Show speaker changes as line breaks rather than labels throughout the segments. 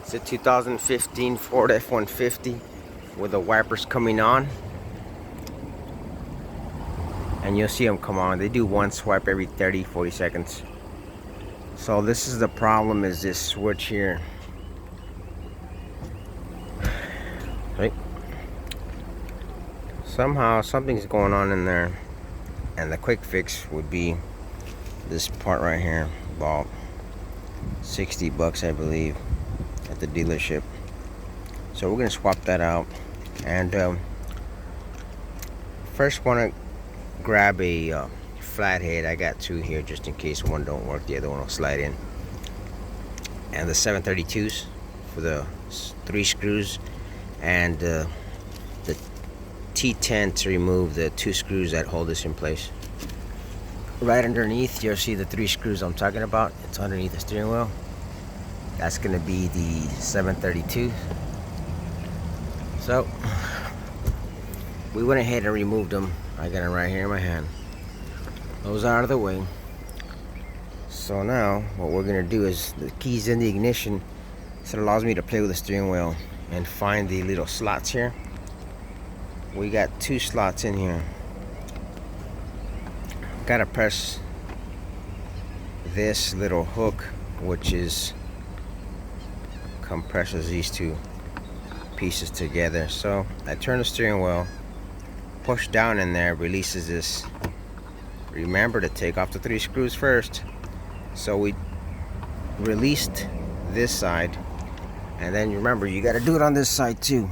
It's a 2015 Ford F150 with the wipers coming on. And you'll see them come on. They do one swipe every 30-40 seconds. So this is the problem, is this switch here. Right? Somehow something's going on in there. And the quick fix would be this part right here. About 60 bucks, I believe, at the dealership. So we're gonna swap that out. And first want to grab a flathead. I got two here just in case one don't work, the other one will slide in. And the 732s for the 3 screws, and the T10 to remove the 2 screws that hold this in place. Right underneath, you'll see the 3 screws I'm talking about. It's underneath the steering wheel. That's gonna be the 732. So we went ahead and removed them. I got them right here in my hand. Those are out of the way. So now what we're gonna do is, the keys in the ignition, so it allows me to play with the steering wheel and find the little slots here. We got 2 slots in here. Gotta press this little hook, which compresses these 2 pieces together. So I turn the steering wheel, push down in there, releases this. Remember to take off the 3 screws first. So we released this side, and then remember, you got to do it on this side too.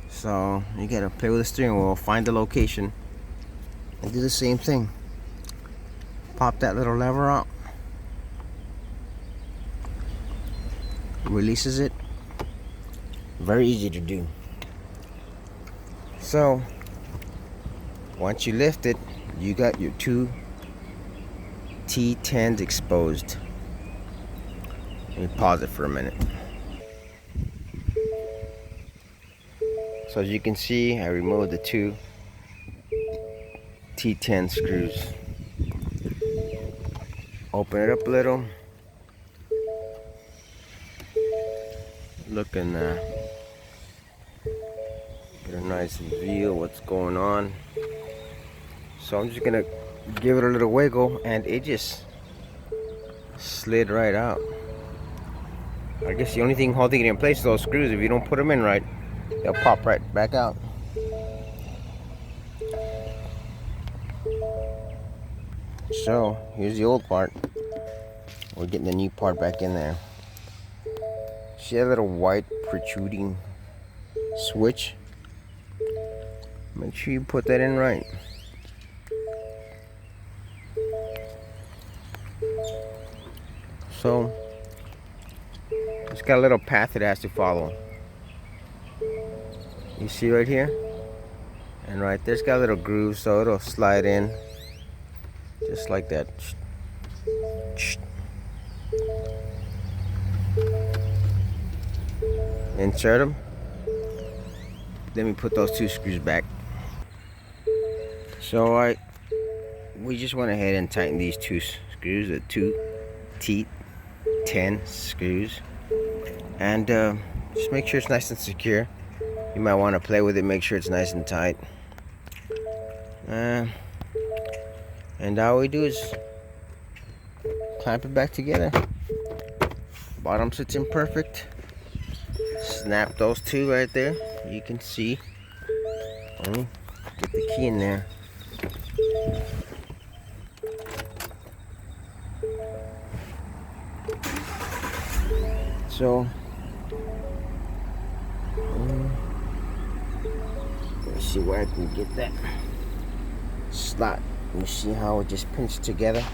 So you got to play with the steering wheel, find the location, and do the same thing. Pop that little lever out, releases it. Very easy to do. So once you lift it, you got your 2 T10s exposed. Let me pause it for a minute. So as you can see, I removed the 2 T10 screws. Open it up a little. Look in there. Get a nice view of what's going on. So I'm just gonna give it a little wiggle, and it just slid right out. I guess the only thing holding it in place is those screws. If you don't put them in right, they'll pop right back out. So here's the old part. We're getting the new part back in there. See that little white protruding switch? Make sure you put that in right. So it's got a little path it has to follow. You see right here? And right there's got a little groove, so it'll slide in just like that. Insert them. Then we put those 2 screws back. So we just went ahead and tightened these 2 screws, the 2 T10 screws, and just make sure it's nice and secure. You might want to play with it, make sure it's nice and tight. And all we do is clamp it back together. Bottom sits in perfect. Snap those 2 right there. You can see. Get the key in there. So let's see where I can get that slot. You see how it just pinched together?